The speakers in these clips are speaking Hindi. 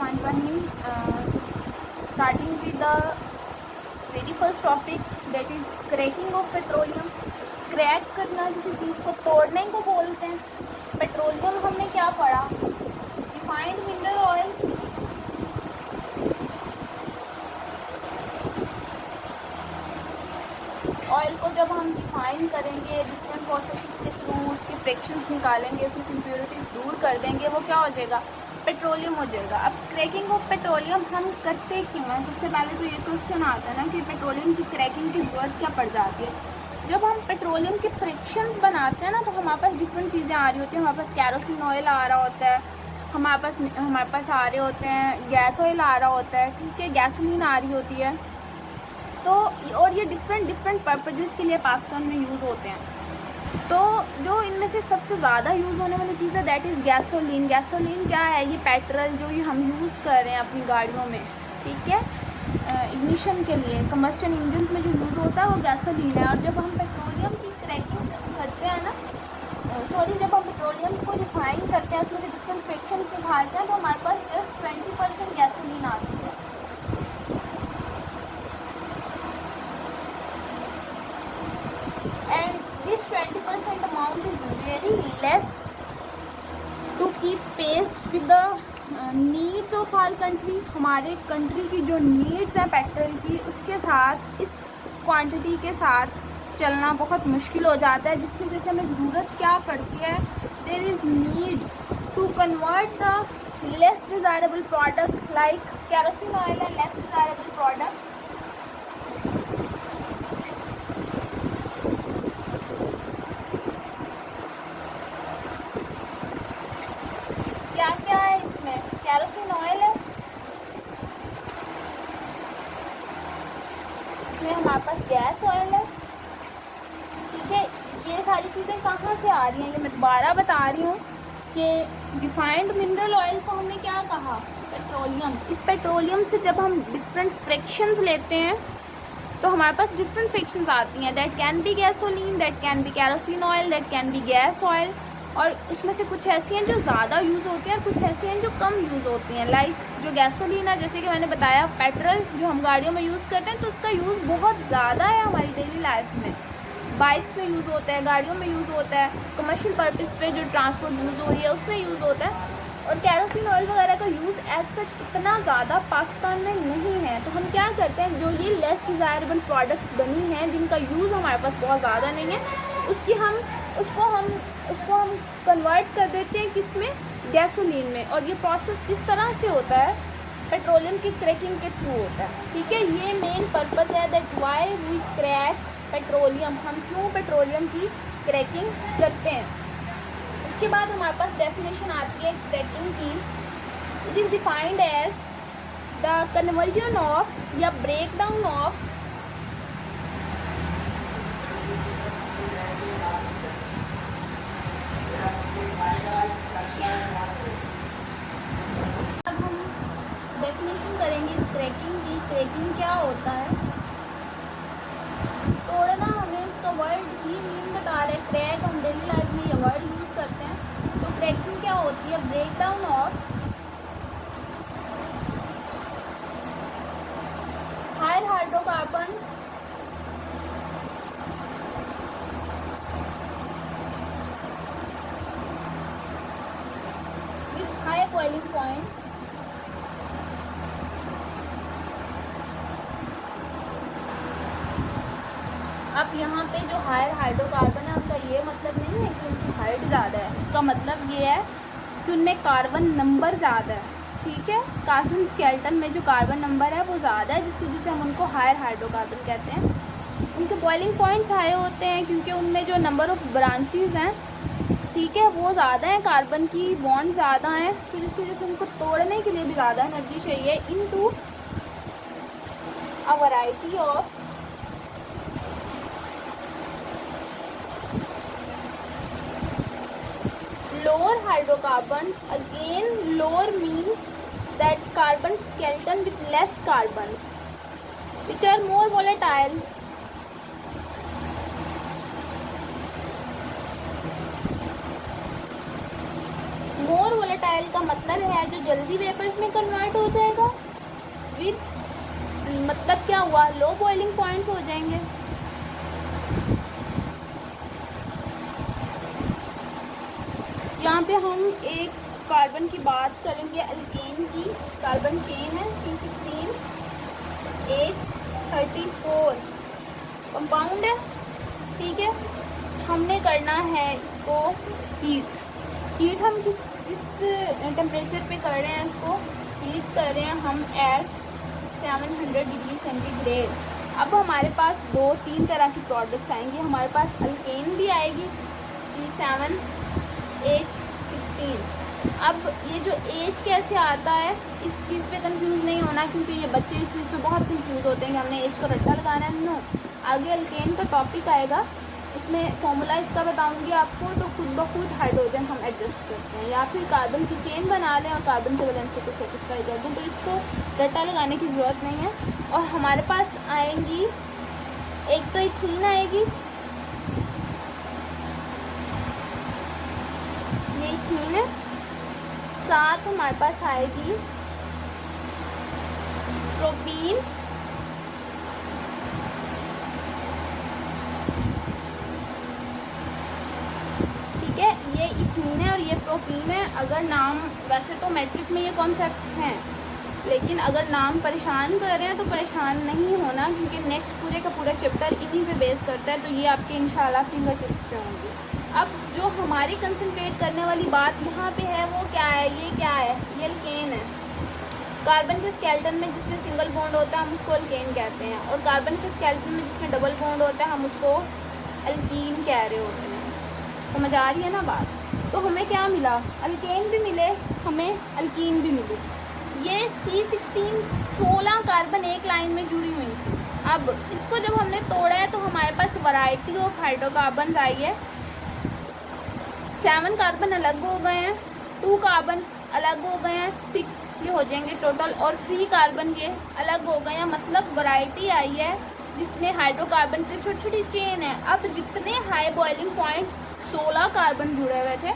Bismillahirrahmanirrahim. Starting with the very first topic, that is cracking of petroleum. Crack करना, किसी चीज़ को तोड़ने को बोलते हैं. पेट्रोलियम हमने क्या पढ़ा? रिफाइंड मिनरल ऑयल, ऑयल को जब हम रिफाइन करेंगे डिफरेंट प्रोसेसेस के थ्रू, उसके फ्रैक्शंस निकालेंगे, उसमें से इम्प्योरिटीज़ दूर कर देंगे, वो क्या हो जाएगा? पेट्रोलियम हो जाएगा. अब क्रैकिंग ऑफ पेट्रोलियम हम करते क्यों हैं? सबसे पहले तो ये क्वेश्चन आता है ना कि पेट्रोलियम की क्रैकिंग की ज़रूरत क्या पड़ जाती है. जब हम पेट्रोलियम के फ्रिक्शंस बनाते हैं ना, तो हमारे पास डिफरेंट चीज़ें आ रही होती हैं. हमारे पास कैरोसिन ऑयल आ रहा होता है, हमारे पास आ रहे होते हैं गैस ऑयल आ रहा होता है, ठीक है, गैसोलीन आ रही होती है. तो और ये डिफरेंट पर्पजेज़ के लिए पाकिस्तान में यूज़ होते हैं. तो जो इनमें से सबसे ज़्यादा यूज़ होने वाली चीज़ है दैट इज़ गैसोलीन. गैसोलीन क्या है? ये पेट्रोल जो ये हम यूज़ कर रहे हैं अपनी गाड़ियों में, ठीक है, इग्निशन के लिए, कम्बस्चन इंजन्स में जो यूज़ होता है वो गैसोलीन है. और जब हम पेट्रोलियम की क्रैकिंग करते हैं ना, जब हम पेट्रोलियम को रिफाइन करते हैं, उसमें से डिफरेंट फ्रैक्शंस निकालते हैं, तो हमारे पास जस्ट 20% गैसोलीन आती है. And this 20% amount is very less to keep pace with the needs of our country. हमारे कंट्री की जो नीड्स है पेट्रोल की, उसके साथ इस क्वांटिटी के साथ चलना बहुत मुश्किल हो जाता है, जिसकी वजह से हमें ज़रूरत क्या पड़ती है? There is need to convert the less desirable product like kerosene oil and less desirable product. क्या क्या है इसमें? कैरोसिन ऑयल है, इसमें हमारे पास गैस ऑयल है, ठीक है. ये सारी चीज़ें कहाँ से आ रही हैं? ये मैं दोबारा बता रही हूँ कि रिफाइंड मिनरल ऑयल को हमने क्या कहा? पेट्रोलियम. इस पेट्रोलियम से जब हम डिफरेंट फ्रैक्शंस लेते हैं तो हमारे पास डिफरेंट फ्रैक्शंस आती हैं. That can be gasoline, that can be kerosene oil, that can be gas oil. और उसमें से कुछ ऐसी हैं जो ज़्यादा यूज़ होती हैं और कुछ ऐसी हैं जो कम यूज़ होती हैं. लाइक जो गैसोलीन है, जैसे कि मैंने बताया, पेट्रोल जो हम गाड़ियों में यूज़ करते हैं, तो उसका यूज़ बहुत ज़्यादा है हमारी डेली लाइफ में. बाइक्स में यूज़ होता है, गाड़ियों में यूज़ होता है, कमर्शियल पर्पज़ पे जो ट्रांसपोर्ट यूज़ हो रही है उसमें यूज़ होता है. और कैरोसिन ऑयल वगैरह का यूज़ एज सच इतना ज़्यादा पाकिस्तान में नहीं है. तो हम क्या करते हैं, जो ये लेस डिज़ायरेबल प्रोडक्ट्स बनी हैं, जिनका यूज़ हमारे पास बहुत ज़्यादा नहीं है, उसको हम कन्वर्ट कर देते हैं किसमें? गैसोलीन में. और ये प्रोसेस किस तरह से होता है? पेट्रोलियम की क्रैकिंग के थ्रू होता है, ठीक है. ये मेन पर्पज़ है that why we crack petroleum. हम क्यों पेट्रोलियम की क्रैकिंग करते हैं? इसके बाद हमारे पास डेफिनेशन आती है क्रैकिंग की. It is defined as the conversion of या ब्रेक डाउन ऑफ डेफिनेशन करेंगे क्रैकिंग की. क्रैकिंग क्या होता है? तोड़ना. हमें उसका वर्ड ही मीन बता रहे हैं. क्रैक हम डेली लाइफ में ये वर्ड यूज़ करते हैं. तो क्रैकिंग क्या होती है? Break down of higher hydrocarbons with high boiling points अब यहाँ पे जो हायर हाइड्रोकार्बन है, उनका ये मतलब नहीं है कि उनकी हाइट ज़्यादा है. इसका मतलब ये है कि उनमें कार्बन नंबर ज़्यादा है, ठीक है. कार्बन स्केलेटन में जो कार्बन नंबर है वो ज़्यादा है, जिसकी वजह से हम उनको हायर हाइड्रोकार्बन कहते हैं. उनके बॉइलिंग पॉइंट्स हाई होते हैं क्योंकि उनमें जो नंबर ऑफ ब्रांचेस हैं, ठीक है, वो ज़्यादा हैं. कार्बन की बॉन्ड ज़्यादा हैं, तो जिसकी वजह से उनको तोड़ने के लिए भी ज़्यादा एनर्जी चाहिए. Into a variety of lower hydrocarbons. Again, lower means that carbon skeleton with less carbons, which are more volatile. More volatile volatile का मतलब है जो जल्दी वेपर्स में कन्वर्ट हो जाएगा, विद मतलब क्या हुआ, लो बॉइलिंग पॉइंट्स हो जाएंगे। यहाँ पे हम एक कार्बन की बात करेंगे, अल्केन की। कार्बन चेन है C16H34 कंपाउंड है, ठीक है। हमने करना है इसको हीट हम किस टेम्परेचर पे कर रहे हैं, इसको हीट कर रहे हैं हम एट 700 डिग्री सेंटीग्रेड। अब हमारे पास 2-3 तरह की प्रोडक्ट्स आएंगी। हमारे पास अल्केन भी आएगी C7H16। अब ये जो एच कैसे आता है, इस चीज़ पे कंफ्यूज नहीं होना, क्योंकि ये बच्चे इस चीज़ पे बहुत कंफ्यूज होते हैं कि हमने एच को रट्टा लगाना है। नो, आगे अल्केन का टॉपिक आएगा, इसमें फॉर्मूला इसका बताऊंगी आपको। तो खुद ब खुद हाइड्रोजन हम एडजस्ट करते हैं, या फिर कार्बन की चेन बना लें और कार्बन के वैलेंसी को सेटिस्फाई कर दें, तो इसको रट्टा लगाने की ज़रूरत नहीं है। और हमारे पास आएंगी, एक तो इथीन आएगी, ये इथीन है। साथ हमारे पास आएगी प्रोपीन, ठीक है। ये इथीन है और ये प्रोपीन है। अगर नाम, वैसे तो मैट्रिक में ये कॉन्सेप्ट्स हैं, लेकिन अगर नाम परेशान कर रहे हैं तो परेशान नहीं होना, क्योंकि नेक्स्ट पूरे का पूरा चैप्टर इन्हीं पे बेस करता है। तो ये आपके इंशाल्लाह फिंगर टिप्स पे होंगे। अब जो हमारी कंसंट्रेट करने वाली बात यहाँ पे है वो क्या है, ये क्या है, ये अल्केन है। कार्बन के स्केलेटन में जिसमें सिंगल बॉन्ड होता है हम उसको अल्केन कहते हैं, और कार्बन के स्केलेटन में जिसमें डबल बॉन्ड होता है हम उसको अल्कीन कह रहे होते हैं। समझ आ रही है ना बात। तो हमें क्या मिला, अल्केन भी मिले, हमें अल्कीन भी मिले। ये C16 16 कार्बन एक लाइन में जुड़ी हुई थी। अब इसको जब हमने तोड़ा है तो हमारे पास वैरायटी ऑफ हाइड्रोकार्बन आई है। 7 कार्बन अलग हो गए हैं, 2 कार्बन अलग हो गए हैं, 6 ये हो जाएंगे टोटल, और 3 कार्बन के अलग हो गए हैं। मतलब वैरायटी आई है जिसमें हाइड्रोकार्बन की छोटी छोटी चेन है। अब जितने हाई बॉइलिंग पॉइंट 16 कार्बन जुड़े हुए थे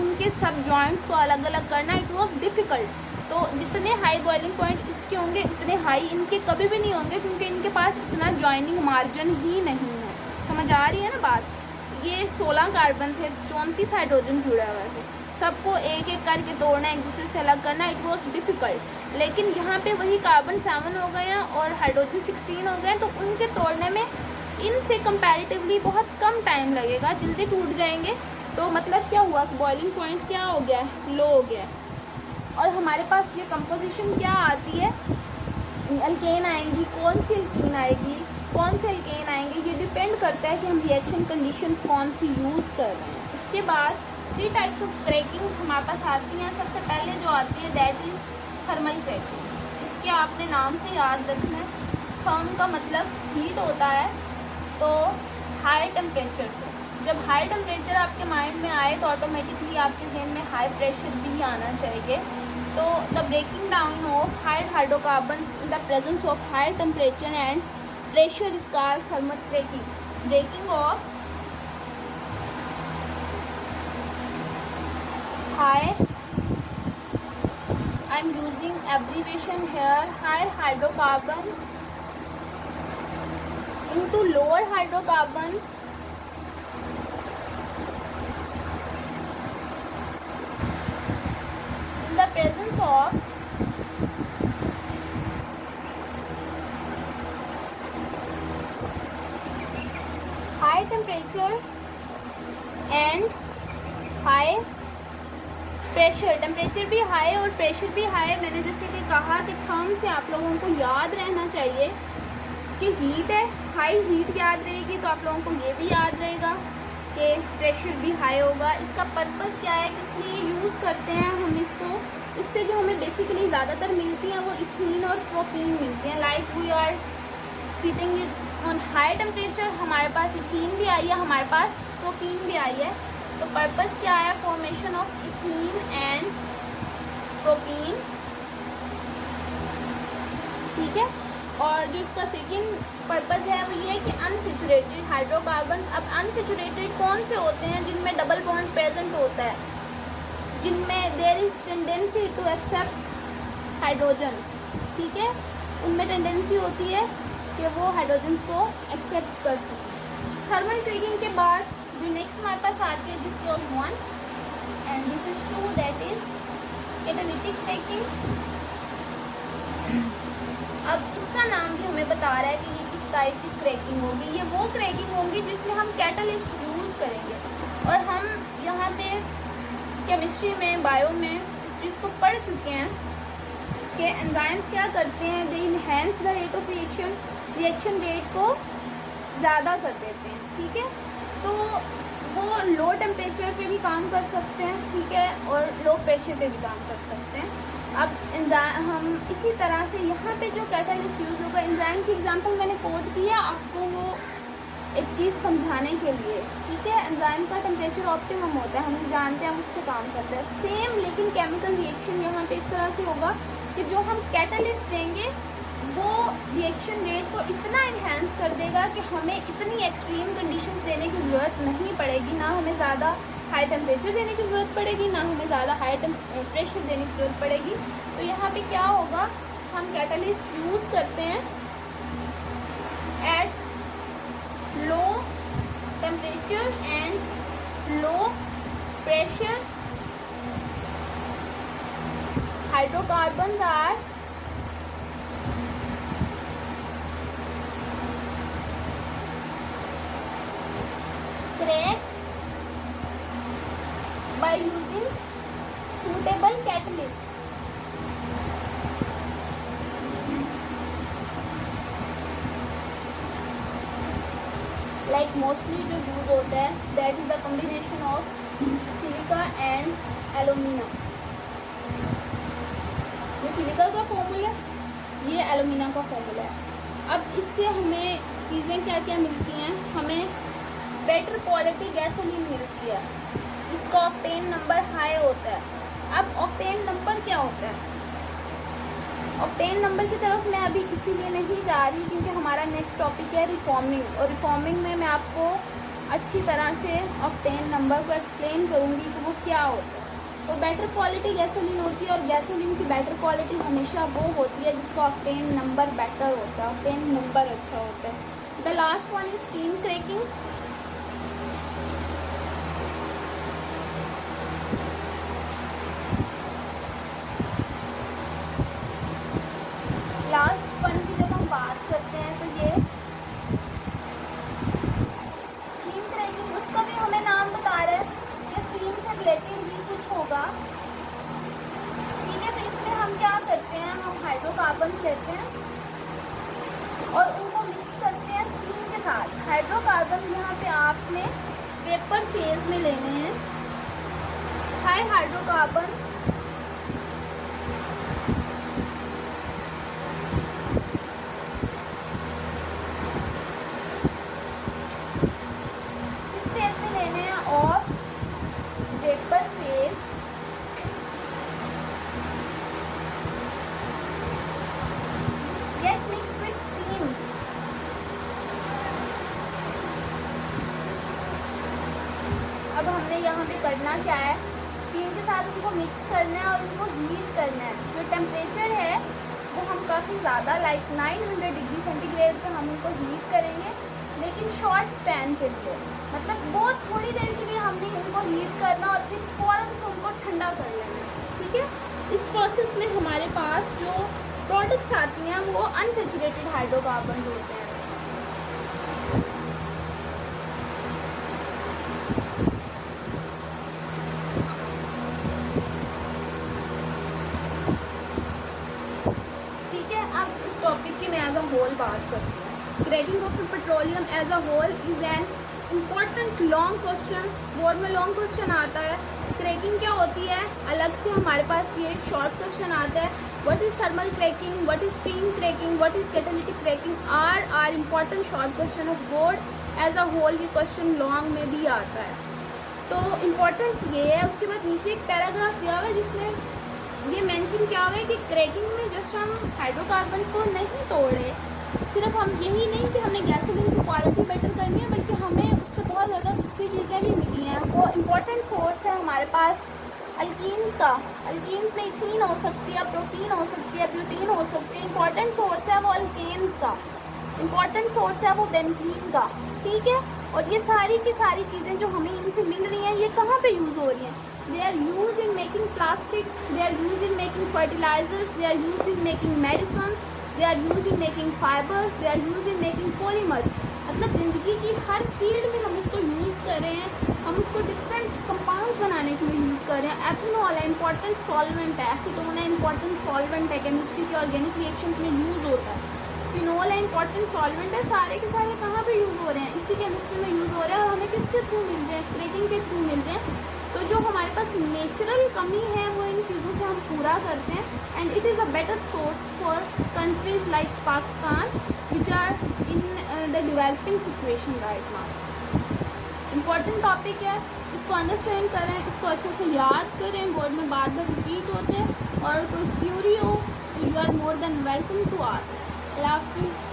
उनके सब जॉइंट्स को अलग अलग करना इट वॉज डिफ़िकल्ट। तो जितने हाई बॉइलिंग पॉइंट इसके होंगे उतने हाई इनके कभी भी नहीं होंगे, क्योंकि इनके पास इतना जॉइनिंग मार्जिन ही नहीं है। समझ आ रही है ना बात। ये 16 कार्बन थे, 34 हाइड्रोजन जुड़े हुए थे, सबको एक एक करके तोड़ना, एक दूसरे से अलग करना इट वॉज डिफ़िकल्ट। लेकिन यहाँ पे वही कार्बन 7 हो गए हैं और हाइड्रोजन 16 हो गए हैं, तो उनके तोड़ने में इनसे कंपैरेटिवली बहुत कम टाइम लगेगा, जल्दी टूट जाएंगे। तो मतलब क्या हुआ, बॉइलिंग पॉइंट क्या हो गया, लो हो गया। और हमारे पास ये कंपोजिशन क्या आती है, अल्केन आएंगी, कौन सी अल्कीन आएगी, कौन से अल्केन आएंगे, ये डिपेंड करता है कि हम रिएक्शन कंडीशंस कौन सी यूज़ कर रहे हैं। इसके बाद 3 टाइप्स ऑफ क्रैकिंग हमारे पास आती हैं। सबसे पहले जो आती है दैट इज़ थर्मल क्रैकिंग। इसके आपने नाम से याद रखना है, थर्म का मतलब हीट होता है, तो हाई टेम्परेचर पे। जब हाई टेम्परेचर आपके माइंड में आए तो ऑटोमेटिकली आपके जहन में हाई प्रेशर भी आना चाहिए। तो the breaking down of high hydrocarbons in the presence of high temperature and pressure is called thermal cracking. Breaking of high, I am using abbreviation here, high hydrocarbons into lower hydrocarbons in the presence of high temperature and high pressure। Temperature भी हाई और प्रेशर भी हाई। मैंने जैसे कि कहा कि थर्म से आप लोगों को याद रहना चाहिए कि हीट है, हाई हीट याद रहेगी, तो आप लोगों को ये भी याद रहेगा कि प्रेशर भी हाई होगा। इसका पर्पस क्या है, किस लिए यूज़ करते हैं हम इसको, इससे जो हमें बेसिकली ज़्यादातर मिलती हैं वो इथीन और प्रोपीन मिलती हैं। Like we are heating it on high temperature, हमारे पास इथीन भी आई है, हमारे पास प्रोपीन भी आई है। तो पर्पस क्या है, formation of ethene and propene, ठीक है। और जो इसका सेकेंड पर्पस है वो ये है कि अनसेचुरेटेड हाइड्रोकार्बन। अब अनसेचुरेटेड कौन से होते हैं, जिनमें डबल बॉन्ड प्रेजेंट होता है, जिनमें there is tendency to accept hydrogens, ठीक है, उनमें टेंडेंसी होती है कि वो हाइड्रोजन्स को एक्सेप्ट कर सकें। थर्मल क्रैकिंग के बाद जो नेक्स्ट हमारे पास आती है, this was 1 and this is 2, that is catalytic cracking. अब इसका नाम भी हमें बता रहा है कि ये किस टाइप की क्रैकिंग होगी। ये वो क्रैकिंग होगी जिसमें हम कैटलिस्ट यूज़ करेंगे, और हम यहाँ पे केमिस्ट्री में, बायो में इस चीज़ को पढ़ चुके हैं कि एंजाइम्स क्या करते हैं, they enhance the rate of reaction, reaction rate को ज़्यादा कर देते हैं, ठीक है। तो वो लो टेम्परेचर पे भी काम कर सकते हैं, ठीक है, और लो प्रेशर पे भी काम कर सकते हैं। अब हम इसी तरह से यहाँ पे जो कैटालिस्ट यूज़ होगा, एंजाइम की एग्जांपल मैंने कोट किया आपको वो एक चीज़ समझाने के लिए, ठीक है। एंजाइम का टेम्परेचर ऑप्टिमम होता है, हम जानते हैं, हम उस पर काम करते हैं सेम, लेकिन केमिकल रिएक्शन यहाँ पे इस तरह से होगा कि जो हम कैटालिस्ट देंगे वो रिएक्शन रेट को इतना इन्हेंस कर देगा कि हमें इतनी एक्सट्रीम कंडीशंस देने की ज़रूरत नहीं पड़ेगी, ना हमें ज़्यादा हाई टेम्परेचर देने की ज़रूरत पड़ेगी, ना हमें ज़्यादा हाई प्रेशर देने की ज़रूरत पड़ेगी। तो यहाँ पे क्या होगा, हम कैटालिस्ट यूज़ करते हैं at low temperature and low pressure. Hydrocarbons are cracked by using suitable catalyst. Like mostly जो यूज होता है, that is the combination of silica and alumina. ये सिलिका का फॉर्मूला, ये एलुमिना का फॉर्मूला है। अब इससे हमें चीज़ें क्या क्या मिलती हैं, हमें बेटर क्वालिटी गैसोलीन मिलती है, इसका ऑक्टेन नंबर हाई होता है। अब ऑक्टेन नंबर क्या होता है, ऑक्टेन नंबर की तरफ मैं अभी इसीलिए नहीं जा रही क्योंकि हमारा नेक्स्ट टॉपिक है रिफॉर्मिंग, और रिफॉर्मिंग में मैं आपको अच्छी तरह से ऑक्टेन नंबर को एक्सप्लेन करूँगी कि वो क्या होता है। तो बेटर क्वालिटी गैसोलीन होती है, और गैसोलीन की बेटर क्वालिटी हमेशा वो होती है जिसका ऑक्टेन नंबर बेटर होता है, ऑक्टेन नंबर अच्छा होता है। The last one is steam cracking. Last one की जब हम बात करते हैं तो ये स्टीम क्रैकिंग, उसका भी हमें नाम बता रहा है कि स्टीम से रिलेटेड भी कुछ होगा, ठीक है। तो इसमें हम क्या करते हैं, हम हाइड्रोकार्बन लेते हैं और उनको मिक्स करते हैं स्टीम के साथ। हाइड्रोकार्बन यहाँ पे आपने वेपर फेज में लेने हैं। हाई हाइड्रोकार्बन अब हमने यहाँ पे करना क्या है, स्टीम के साथ उनको मिक्स करना है और उनको हीट करना है। जो टेम्परेचर है वो हम काफ़ी ज़्यादा लाइक 900 डिग्री सेंटीग्रेड पर हम उनको हीट करेंगे, लेकिन शॉर्ट स्पैन के लिए, मतलब बहुत थोड़ी देर के लिए हमने उनको हीट करना और फिर फ़ौरन से उनको ठंडा कर लेना, ठीक है। इस प्रोसेस में हमारे पास जो प्रोडक्ट्स आती हैं वो अनसेचुरेटेड हाइड्रोकार्बन होते हैं। एज अ होल बात करते हैं, cracking of petroleum as a whole is an important long question, board में लॉन्ग क्वेश्चन आता है। क्रैकिंग क्या होती है, अलग से हमारे पास ये शॉर्ट क्वेश्चन आता है। What is thermal cracking, what is steam cracking, what is catalytic cracking are important short question of board. As a whole ये क्वेश्चन लॉन्ग में भी आता है, तो इम्पॉर्टेंट ये है। उसके बाद नीचे एक पैराग्राफ दिया हुआ है जिसमें ये मेंशन किया हुआ है कि क्रैकिंग में जस्ट हम हाइड्रोकार्बन को नहीं तोड़े, सिर्फ हम यही नहीं कि हमने गैसोलीन की क्वालिटी बेटर करनी है, बल्कि हमें उससे बहुत ज़्यादा दूसरी चीज़ें भी मिली हैं। वो इम्पोर्टेंट फोर्स है हमारे पास अल्कीन्स में इथीन हो सकती है, प्रोटीन हो सकती है, ब्यूटीन हो सकती है। इंपॉर्टेंट सोर्स है वो अल्केन्स का, इंपॉर्टेंट सोर्स है वो बेंजीन का, ठीक है। और ये सारी की सारी चीज़ें जो हमें इनसे मिल रही हैं, ये कहाँ पे यूज़ हो रही हैं? They are use in making plastics, they are use in making fertilisers, they are use in making medicine, they are use in making fibres, they are use in making polymers. मतलब ज़िंदगी की हर फील्ड में हम उसको यूज़ कर रहे हैं, हम उसको डिफरेंट कंपाउंड्स बनाने के लिए यूज़ कर रहे हैं। एथेनॉल है इंपॉर्टेंट सॉल्वेंट है, एसीटोन है इंपॉर्टेंट सॉल्वेंट है, केमिस्ट्री के ऑर्गेनिक रिएक्शन में यूज़ होता है। फिनोल है इंपॉर्टेंट सॉल्वेंट है। सारे के सारे कहाँ पे यूज़ हो रहे हैं? इसी केमिस्ट्री में यूज़ हो रहे हैं और हमें किसके थ्रू मिल रहे हैं? क्रैकिंग के थ्रू मिल रहे हैं। तो जो हमारे पास नेचुरल कमी है वो इन चीज़ों से हम पूरा करते हैं। And it is a better source for countries like Pakistan which are in the developing situation right now. Important topic है, इसको अंडरस्टैंड करें, इसको अच्छे से याद करें, बोर्ड में बार बार रिपीट होते हैं। और कोई क्यूरी हो तो you are more than welcome to ask. अल्लाह हाफिज़।